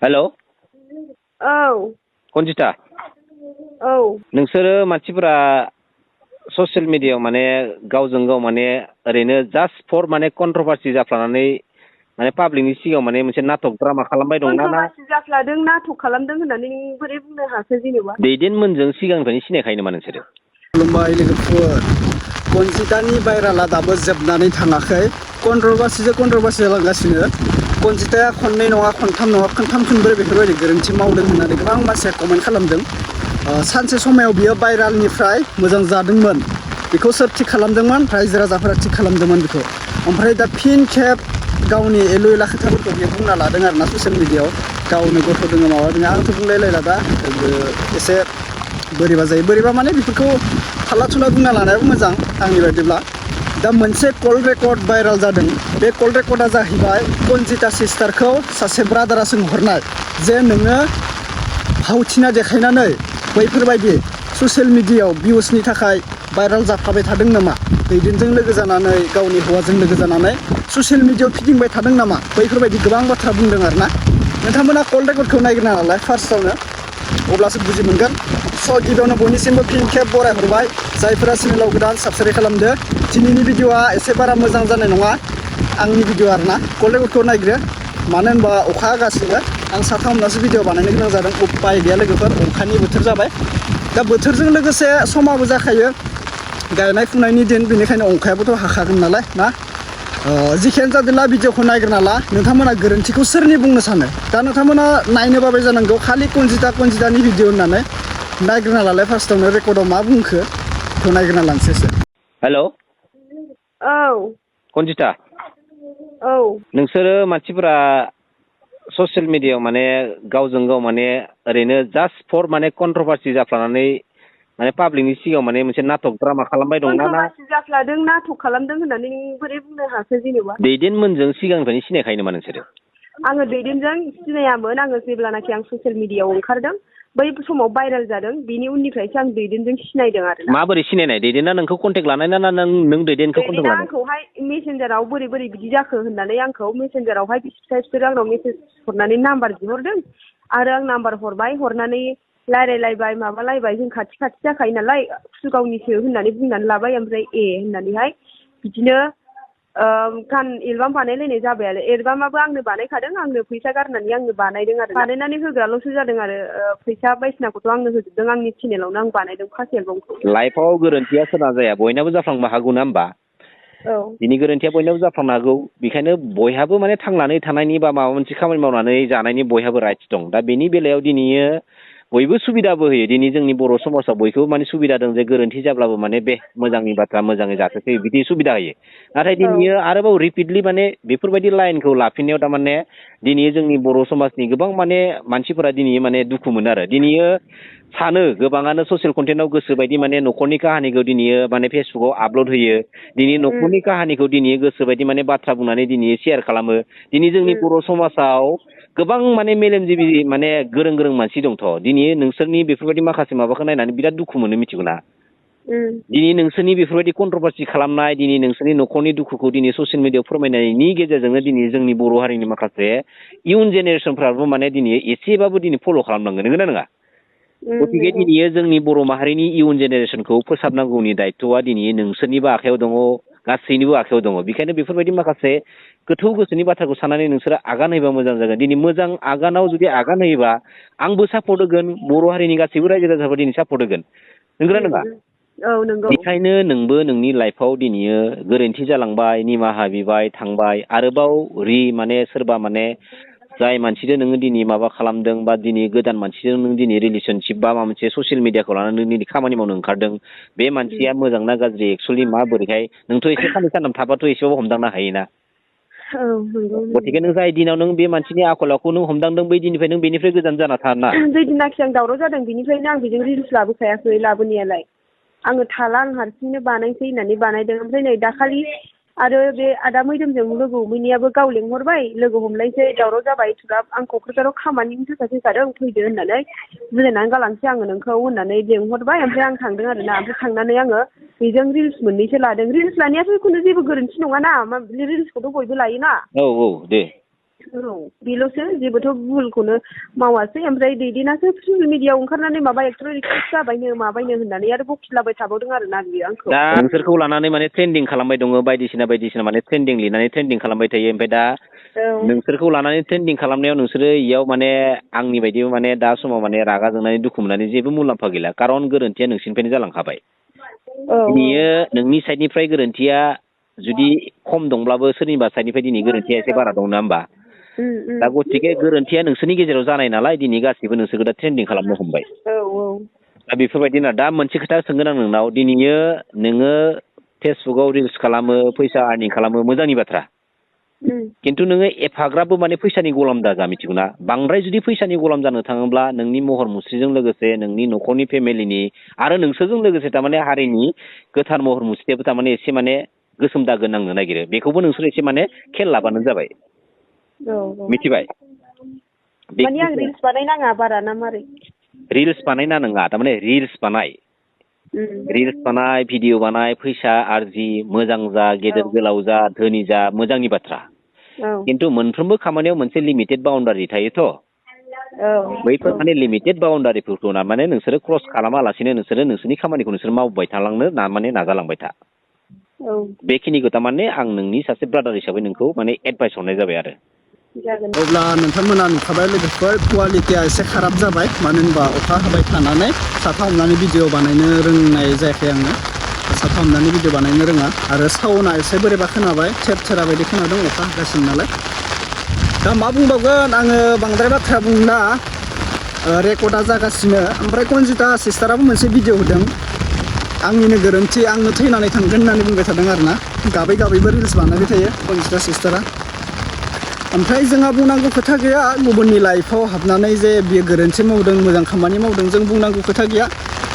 हेल' औ कनजिता औ नोंसोरो मानसिफोरा ससियेल मिडियायाव माने गावजों गाव माने ओरैनो जास्ट फर माने कन्ट्रभार्सि जाफ्लानानै माने पाब्लिकनि सिगाङाव माने मोनसे नाटक ड्रामा खालामबाय दंना ना कन्ट्रभार्सि जाफ्लादों नाटक खालामदों होननानै बोरै बुंनो हाखो जेनेबा दैदेनमोनजों सिगांनिफ्रायनो सिनायखायो नामा नोंसोरो? खुलुमबाय लोगोफोर। कनजितानि भाइराला दाबो जोबनानै थाङाखै। कन्ट्रभार्सि जालांगासिनो। कनजिताया खननै नङा खनथाम नङा खनथाम खनब्रै बेफोरबायदि गोरोन्थि मावदों होननानै गोबां मानसिया कमेन्ट खालामदों। सानसे समायाव बियो भाइरालनिफ्राय मोजां जादोंमोन। बेखौ सोर थिग खालामदोंमोन? रायजो राजाफोरा थिग खालामदोंमोन बेखौ। ओमफ्राय दा फिन खेब गावनि एलु एला खोथाफोरखौ बियो बुंना लादों आरोना ससियेल मिडियायाव। गावनो गथ' दोङो माबा दोङो आंथ' बुंलायलायला दा एसे बोरैबा जायो। बोरैबा माने बेफोरखौ थाल्ला थुल्ला बुंना लानायाबो मोजां आंनि बायदिब्ला। दा मोनसे कल रेकर्ड भाइराल जादों। बे कल रेकर्डआ जाहैबाय कनजिता सिस्टारखौ सासे ब्रादारा सोंहरनाय जे नोङो फावथिना देखायनानै बैफोरबायदि ससियेल मिडियायाव भिउसनि थाखाय भाइराल जाफ्लाबाय थादों नामा? दैदेनजों लोगो जानानै गावनि हौवाजों लोगो जानानै ससियेल मिडियायाव फिदिंबाय थादों नामा? बैफोरबायदि गोबां बाथ्रा बुंदों आरोना। नोंथांमोना कल रेकर्डखौ नायग्रोना नालाय फार्स्टआवनो अब्लासो बुजि मोनगोन। स' गिबियावनो बयनिसिमबो फिन खेब बरायहरबाय जायफोरा चेनेलाव गोदान साबस्क्राइब खालामदो। दिनैनि भिडिअआ एसे बारा मोजां जानाय नङा आंनि भिडिअ आरोना। कल रेकर्डखौ नायग्रो मानो होनबा अखा हागासिनो। आं साथाम हमनासो भिडिअ बानायनो गोनां जादों। उपाय गैया लोगोफोर, अखानि बोथोर जाबाय। दा बोथोरजों लोगोसे समाबो जाखायो, गायनाय फुनायनि दिन, बेनिखायनो अखायाबोथ' हाखागोन नालाय ना। जिखियानो जादोंला भिडिअखौ नायग्रोना ला। नोंथांमोना गोरोन्थिखौ सोरनि बुंनो सानो? दा नोंथांमोना नायनो बाबाय जानांगौ खालि कनजितानि भिडिअ होननानै। नायग्रोना लालाय फार्स्टआवनो रेकर्डआव मा बुंखो बेखौ नायग्रोना लानोसैसो। हेल' औ कनजिता औ नोंसोरो मानसिफोरा ससियेल मिडियायाव माने गावजों गाव माने ओरैनो जास्ट फर माने कन्ट्रभार्सि जाफ्लानानै माने पाब्लिकनि सिगाङाव माने मोनसे नाटक ड्रामा खालामबाय दंना ना कन्ट्रभार्सि जाफ्लादों नाटक खालामदों होननानै बोरै बुंनो हाखो जेनेबा? दैदेनमोनजों सिगांनिफ्रायनो सिनायखायो नामा नोंसोरो? आङो दैदेनजों सिनायामोन। आङो जेब्लानाखि आं ससियेल मिडियायाव ओंखारदों बै समाव भाइराल जादों, बिनि उननिफ्रायसो आं दैदेनजों सिनायदों आरोना। माबोरै सिनायनाय? दैदेना नोंखौ कन्टेक्ट लानाय ना नों दैदेनखौ कन्टेक्ट दैदेना लानाय? आंखौहाय मेसेन्जाराव बोरै बोरै बिदि जाखो होननानै आंखौ मेसेन्जारावहाय बिसोर आंनाव मेसेज हरनानै नाम्बार बिहरदों आरो आं नाम्बार हरबाय, हरनानै रायलायलायबाय माबालायबाय। जों खाथि खाथि जाखायो नालाय, कुसुगावनिसो होननानै बुंनानै लाबाय। ओमफ्राय होननानैहाय बिदिनो गान एलबाम बानायलायनाय जाबाय आरो। एलबामाबो आंनो बानायखादों, आंनो फैसा गारनानै आंनो बानायदों आरो। बानायनानै होग्राल'सो जादों आरो फैसा बायदिसिनाखौथ' आंनो होजोबदों। आंनि चेनेलावनो आं बानायदों फार्स्ट एलबामखौ। लाइफआव गोरोन्थिया सोरना जाया, बयनाबो जाफ्लांनो हागौ ना होमबा? औ बिनि गोरोन्थिया बयनाबो जाफ्लांनो हागौ। बेखायनो बयहाबो माने थांनानै थानायनि बा माबा मोनसे खामानि मावनानै जानायनि बयहाबो राइट्स दं। दा बेनि बेलायाव दिनैयो बयबो सुबिदाबो होयो। दिनै जोंनि बर' समाजाव बयखौबो माने सुबिदा दं जे गोरोन्थि जाब्लाबो माने बे मोजांनि बाथ्रा मोजाङै जाथोंसै बिदि सुबिदा होयो। नाथाय दिनैयो आरोबाव रिपिटलि माने बेफोरबायदि लाइनखौ लाफिननायाव थारमाने दिनै जोंनि बर' समाजनि गोबां माने मानसिफोरा दिनै माने दुखु मोनो आरो। दिनैयो सानो गोबाङानो ससियेल कन्टेन्टआव गोसो बायदि माने न'खरनि काहानिखौ दिनैयो माने फेसबुकाव आपल'ड होयो। दिनै न'खरनि काहानिखौ दिनै गोसो बायदि माने बाथ्रा बुंनानै दिनै शेयार खालामो। दिनै जोंनि बर' समाजाव गोबां माने मेलेमजिबि माने गोरों गोरों मानसि दंथ'। दिनै नोंसोरनि बेफोरबायदि माखासे माबाखौ नायनानै बिराद दुखु मोनो, मिथिगौ ना? दिनै नोंसोरनि बेफोरबायदि कन्ट्रभार्सि खालामनाय, दिनै नोंसोरनि न'खरनि दुखुखौ दिनै ससियेल मिडियायाव फोरमायनायनि गेजेरजोंनो दिनै जोंनि बर' हारिनि माखासे इयुन जेनेरेसनफ्राबो माने दिनै एसेबाबो दिनै फल' खालामनांगोन, नंगौना नङा? गतिके दिनै जोंनि बर' माहारिनि इयुन जेनेरेसनखौ फोसाबनांगौनि दायथ'आ दिनै नोंसोरनिबो आखायाव दङ, गासैनिबो आखायाव दङ। बेखायनो बेफोरबायदि माखासे गोथौ गोसोनि बाथ्राखौ साननानै नोंसोरो आगान होयोबा मोजां जागोन। दिनै मोजां आगानाव जुदि आगान होयोबा आंबो सापर्ट होगोन, बर' हारिनि गासैबो रायजो राजाफोरा दिनै सापर्ट होगोन, नंगौना नङा? औ नंगौ। बेखायनो नोंबो नोंनि लाइफआव दिनैयो गोरोन्थि जालांबाय, निमाहा बिबाय, थांबाय। आरोबाव माने सोरबा माने जाय मानसिजों नोङो दिनै माबा खालामदों बा दिनै गोदान मानसिजों नों दिनै रिलेसनशिप बा माबा मोनसे ससियेल मिडियाखौ लानानै दिनै खामानि मावनो ओंखारदों, बे मानसिया मोजां ना गाज्रि एक्सुवेलि माबोरैहाय नोंथ' एसे साननै सानथाम थाबाथ' एसेबाबो हमदांनो हायोना। औ नंगौ। गतिके नों जाय दिनाव नों बे मानसिनि आखल आखुखौ नों हमदांदों बै दिननिफ्राय नों बेनिफ्राय गोजान जाना थाना। जैदिनाखि आं दावराव जादों बेनिफ्रायनो आं बेजों रिल्स लाबोखायाखै, लाबोनायालाय आङो थाला, आं हारसिंनो बानायसै होननानै बानायदों। ओमफ्राय नै दाखालि आरो बे आदा मैदोमजों लोगो हमहैनायाबो गाव लेंहरबाय, लोगो हमलायसै, दावराव जाबाय इथुग्राब। आं क'क्राझाराव खामानिनि थाखाय फैखादों, फैदो होननानै बुजायनानै गालांसै आङो नोंखौ होननानै लेंहरबाय। ओमफ्राय आं थांदों आरोना। ओमफ्राय थांनानै आङो बेजों रिल्स मोननैसो लादों। रिल्स लानायाथ' खुनु जेबो गोरोन्थि नङाना, रिल्सखौथ' बयबो लायोना। औ औ दे। औ बेल'सो जेबोथ' भुलखौनो मावासै ओमफ्राय दैदेनासो ससियेल मिडियाआव ओंखारनानै माबा एक्टर एक्ट्रेस जाबायनो माबायनो होननानै आरो बखिलाबाय थाबावदों आरोना बियो आंखौ। दा नोंसोरखौ लानानै माने ट्रेन्डिं खालामबाय दङ बायदिसिना माने ट्रेन्डिं लिरनानै ट्रेन्डिं खालामबाय थायो ओमफ्राय दा नोंसोरखौ लानानै ट्रेन्डिं खालामनायाव नोंसोरो इयाव माने आंनि बायदि माने दा समाव माने रागा जोंनानै दुखु मोननानै जेबो मुलाम्फा गैला खारन गोरोन्थिया नोंसिनिफ्रायनो जालांखाबाय। दिनैयो नोंनि साइडनिफ्राय गोरोन्थिया जुदि खम दंब्लाबो सोरनिबा साइडनिफ्राय दिनै गोरोन्थिया एसे बारा दं नङा होमबा? दा गतिके गोरोन्थिया नोंसोरनि गेजेराव जानाय नालाय दिनै गासिबो नोंसोरखौ दा ट्रेन्डिं खालामनो हमबाय। दा बेफोरबायदिनो दा मोनसे खोथा सोंगोन आं नोंनाव दिनैयो नोङो फेसबुकआव रिल्स खालामो फैसा आर्निं खालामो मोजांनि बाथ्रा खिन्थु नोङो एफाग्राबबो माने फैसानि गलाम दाजा मिथिगौ ना बांद्राय जुदि फैसानि गलाम जानो थाङोब्ला नोंनि महर मुस्रिजों लोगोसे नोंनि न'खरनि फेमिलिनि आरो नोंसोरजों लोगोसे थारमाने हारिनि गोथार महर मुस्रियाबो थारमाने एसे माने गोसोम दागो नांनो नागिरो बेखौबो नोंसोर एसे माने खेल लाबानो जाबाय। मिथिबाय? माने आं रिल्स बानायनाङा बारा ना मारै? रिल्स बानायना नङा थारमाने रिल्स बानाय भिडिअ बानाय फैसा आरजि मोजां जा गेदेर गोलाव जा धोनि जा मोजांनि बाथ्रा खिन्थु मोनफ्रोमबो खामानियाव मोनसे लिमिटेड बाउन्डारि थायोथ' बैफोर माने लिमिटेड बाउन्डारिफोरखौ माने नोंसोरो क्रस खालामालासिनो नोंसोरो नोंसोरनि खामानिखौ नोंसोर मावबाय थालांनो माने नाजालांबाय था। बेखिनिखौ थारमाने आं नोंनि सासे ब्रादार हिसाबै नोंखौ माने एडभाइस हरनाय जाबाय आरो। अब्ला नोंथांमोना नुखाबाय लोगोफोर कुवालिटिया एसे खाराब जाबाय मानो होनबा अखा हाबाय थानानै साथा हमनानै भिडिअ बानायनो रोंनाय जायाखै आङो साथा हमनानै भिडिअ बानायनो रोङा आरो साउन्डआ एसे बोरैबा खोनाबाय थेरा बायदि खोनादों अखा हागासिनो नालाय। दा मा बुंबावगोन आङो बांद्राय बाथ्रा बुंला रेकर्डआ जागासिनो ओमफ्राय कनजिता सिस्टाराबो मोनसे भिडिअ होदों आंनिनो गोरोन्थि आंनो थैनानै थांगोन होननानै बुंबाय थादों आरोना गाबै गाबैबो रिल्स बानायबाय थायो कनजिता सिस्टारा। ओमफ्राय जोंहा बुंनांगौ खोथा गैया गुबुननि लाइफआव हाबनानै जे बियो गोरोन्थि मावदों मोजां खामानि मावदों जों बुंनांगौ खोथा गैया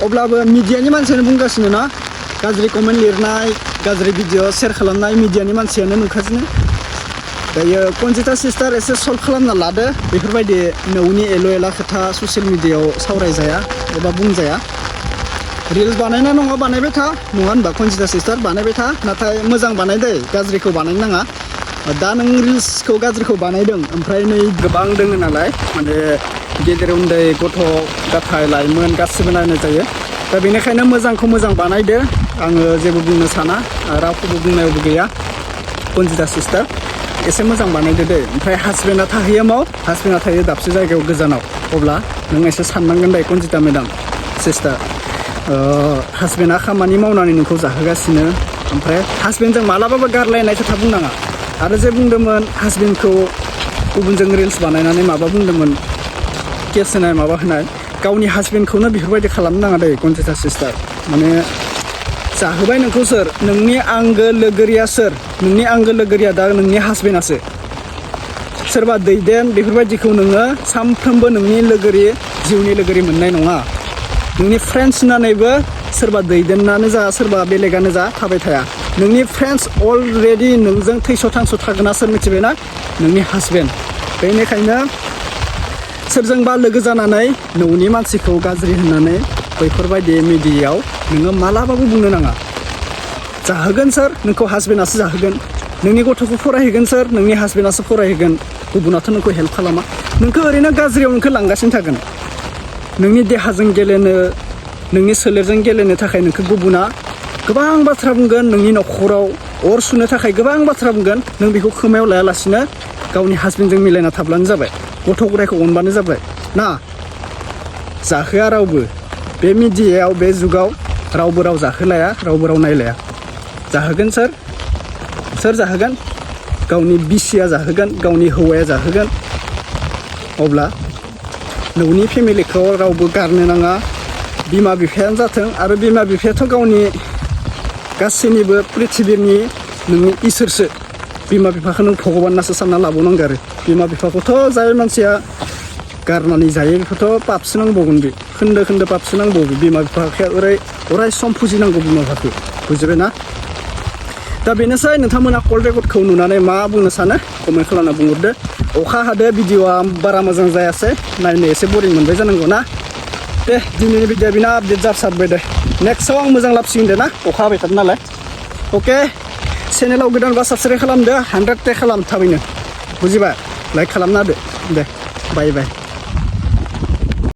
अब्लाबो मिडियानि मानसियानो बुंगासिनो ना गाज्रि कमेन्ट लिरनाय गाज्रि भिडिअ शेयार खालामनाय मिडियानि मानसियानो नुखासिनो। दायो कनजिता सिस्टार एसे सल्भ खालामना लादो बेफोरबायदि नौनि एल' एला खोथा ससियेल मिडियायाव सावरायजाया एबा बुंजाया। रिल्स बानायना नङा बानायबाय था नङा होनबा कनजिता सिस्टार बानायबाय था नाथाय मोजां बानायदे गाज्रिखौ बानायनो नाङा। दा नों रिल्सखौ गाज्रिखौ बानायदों ओमफ्राय नै गोबां दोङो नालाय माने गेदेर उन्दै गथ' गथाय लाइमोन गासिबो नायनाय जायो दा बेनिखायनो मोजांखौ मोजां बानायदो आङो जेबो बुंनो साना रावखौबो बुंनायावबो गैया। कनजिता सिस्टार एसे मोजां बानायदो दे ओमफ्राय हासबेन्डआ थाहैयो माव हासबेन्डआ थायो दाबसे जायगायाव गोजानाव अब्ला नों एसे साननांगोन दे कनजिता मेदाम सिस्टार हासबेन्डआ खामानि मावनानै नोंखौ जाहोगासिनो ओमफ्राय हासबेन्डजों मालाबाबो गारलायनाय खोथा बुंनाङा। आरो जे बुंदोंमोन हासबेन्डखौ गुबुनजों रिल्स बानायनानै माबा बुंदोंमोन केस होनाय माबा होनाय गावनि हासबेन्डखौनो बेफोरबायदि खालामनो नाङा दे कनजिता सिस्टार माने जाहोबाय नोंखौ सोर नोंनि आंगो लोगोरिया सोर नोंनि आंगो लोगोरिया दा नोंनि हासबेन्डआसो सोरबा दैदेन बेफोरबायदिखौ नोङो सानफ्रोमबो नोंनि लोगोरि जिउनि लोगोरि मोननाय नङा। नोंनि फ्रेन्ड्स होननानैबो सोरबा दैदेननानो जा सोरबा बेलेगानो जा थाबाय थाया नोंनि फ्रेन्ड्स अलरेडि नोंजों थैस' थांस' थागोना सोर मिथिबायना नोंनि हासबेन्ड बेनिखायनो सोरजोंबा लोगो जानानै न'नि मानसिखौ गाज्रि होननानै बैफोरबायदि मिडियायाव नोङो मालाबाबो बुंनो नाङा। जाहोगोन सोर नोंखौ हासबेन्डआसो जाहोगोन नोंनि गथ'खौ फरायहोगोन सोर नोंनि हासबेन्डआसो फरायहोगोन गुबुनाथ' नोंखौ हेल्प खालामा नोंखौ ओरैनो गाज्रियाव नोंखौ लांगासिनो थागोन। नोंनि देहाजों गेलेनो नोंनि सोलेरजों गेलेनो थाखाय नोंखौ गुबुना गोबां बाथ्रा बुंगोन नोंनि न'खराव अर सुनो थाखाय गोबां बाथ्रा बुंगोन नों बेखौ खोमायाव लायालासिनो गावनि हासबेन्डजों मिलायना थाब्लानो जाबाय गथ' गथायखौ अनबानो जाबाय ना जाहोआ रावबो बे मिडियायाव बे जुगाव रावबो राव जाहोलाया रावबो राव नायलाया जाहोगोन सोर जाहोगोन गावनि बिसिया जाहोगोन गावनि हौवाया जाहोगोन अब्ला न'नि फेमिलिखौ रावबो गारनो नाङा बिमा बिफायानो जाथों आरो बिमा बिफायाथ' गावनि गासैनिबो पृथिबिनि नोंनि इसोरसो बिमा बिफाखौ नों भगबानासो सानना लाबावनांगौ आरो बिमा बिफाखौथ' जाय मानसिया गारनानै जायो बेखौथ' पापसो नांबावगोन बे खोन्दो खोन्दो पापसो नांबावो बिमा बिफाखौ अराय सम फुजिनांगौ बिमा बिफाखौ बुजिबाय ना। दा बेनोसै नोंथांमोना कल रेकर्डखौ नुनानै मा बुंनो सानो कमेन्ट खालामना बुंहरदो। अखा हादो भिडिअआ बारा मोजां जायासै नायनो एसे बरिं मोनबाय जानांगौ ना। दे दिनैनि भिडिअआ बिना आपडेट जाथारबाय दे नेक्स्टआव आं मोजां लाबोसिगोन दे ना अखा हाबाय थादों नालाय। अके चेनेलाव गोदानबा साबस्क्राइब खालामदो 100K खालाम थाबैनो बुजिबाय। लाइक खालामना होदो दे बाय बाय